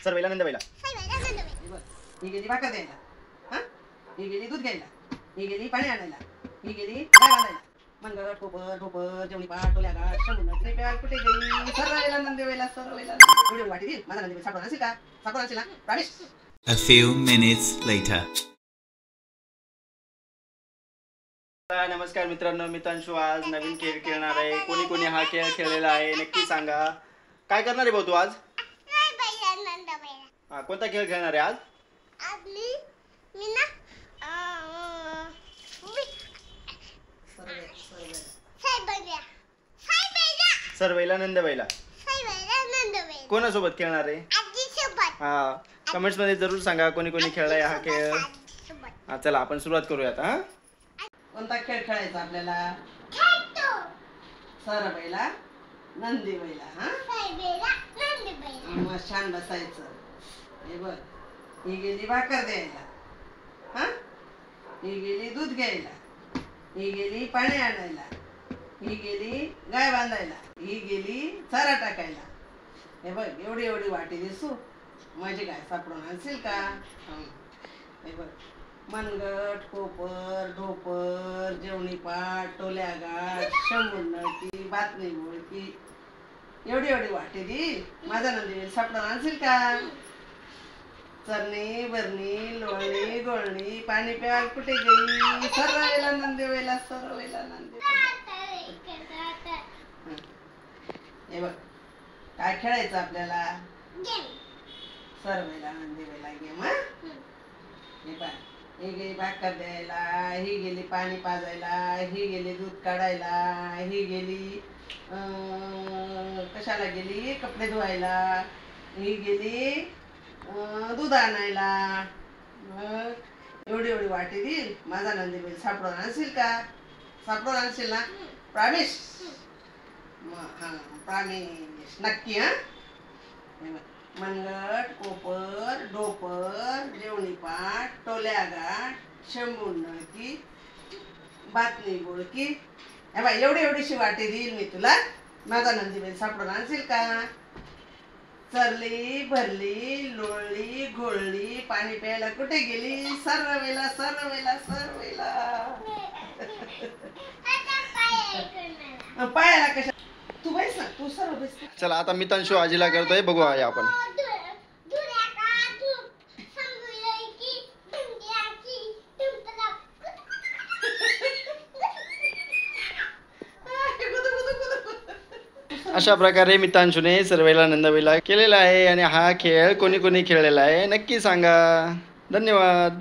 सर्वेला नंदबाईला. ही गेली भाकर द्यायला, हा ही गेली दूध घ्यायला, ही गेली पाणी आणायला, ही गेली गाय बांधायला. मंगळ टोपर टोपर जेवणी पाठ टोल्या गाठ शंभून प्याल कुठे गेली सर्वेला नंदबाईला सर्वेला. व्हिडिओ वाटी देईल माझा नंदबाई सापडून असेल का? सापडून असेल ना promise. A few minutes later. नमस्कार मित्रांनो, मी तंशू आज नवीन खेळ खेळणार आहे. कोणी कोणी हा खेळ खेळलेला आहे नक्की सांगा. काय करणार आहे भाऊ तू आज? हा, कोणता खेळ खेळणार आहे आज? सर्वेला नंदबाईला. कोणासोबत खेळणार आहे? हा, कमेंट्स मध्ये जरूर सांगा कोणी कोणी खेळलाय हा खेळ. हा, चला आपण सुरुवात करूया आता. हा, कोणता खेळ खेळायचा आपल्याला? सरबाईला नंदीबाईला. हा मग छान बसायचं. हे बघ, ही गेली भाकर द्यायला, हा ही गेली दूध घ्यायला, ही गेली पाणी आणायला, ही गेली गाय बांधायला, ही गेली चारा टाकायला. हे बघ, एवढी एवढी वाटी दिसू माझी गाय सापडून आणशील का? हे बघ, मनगट कोपर ढोपर जेवणी पाठ टोल्या गाठ शंभून नळकी बातमी बोळकी. एवढी एवढी वाटी दी माझा नंदी सापडून आणशील का? चरणी भरणी लोळणी गोळणी पाणी प्याल कुठे गेली सर्वेला नंदीबाईला सर्वेला नंदीबाईला. हे बघ, काय खेळायचं आपल्याला? सर्वेला नंदीबाईला गेम. हे पाय, ही गेली भाकर द्यायला, ही गेली पाणी पाजायला, ही गेली दूध काढायला, ही गेली कशाला गेली कपडे धुवायला, ही गेली दूध आणायला. एवढी एवढी वाटी देईल माझा नंदीबाई सापडून आणशील का? सापडून आणशील ना प्रामिस? हा प्रामिस नक्की. हा, मनगट कोपर डोपर जेवणी पाठ टोल्या गाठ शंभून नळकी बातमी बोळकी. हे बाय, एवढी एवढीशी वाटी देईल मी तुला माझा नंदीबाई सापडून आणशील का? चरली भरली लोळली घोळली पाणी प्यायला कुठे गेली सर्वेला सर्वेला सर्वेला. पायाला कशा? तू बैस ना, तू सर्व बैस. चला आता मी तंशू आजीला करतोय, बघू आहे आपण. अशा प्रकारे मित्रांशूने सर्वेला नंदबाईला केलेला आहे आणि हा खेळ कोणी कोणी खेळलेला आहे नक्की सांगा. धन्यवाद.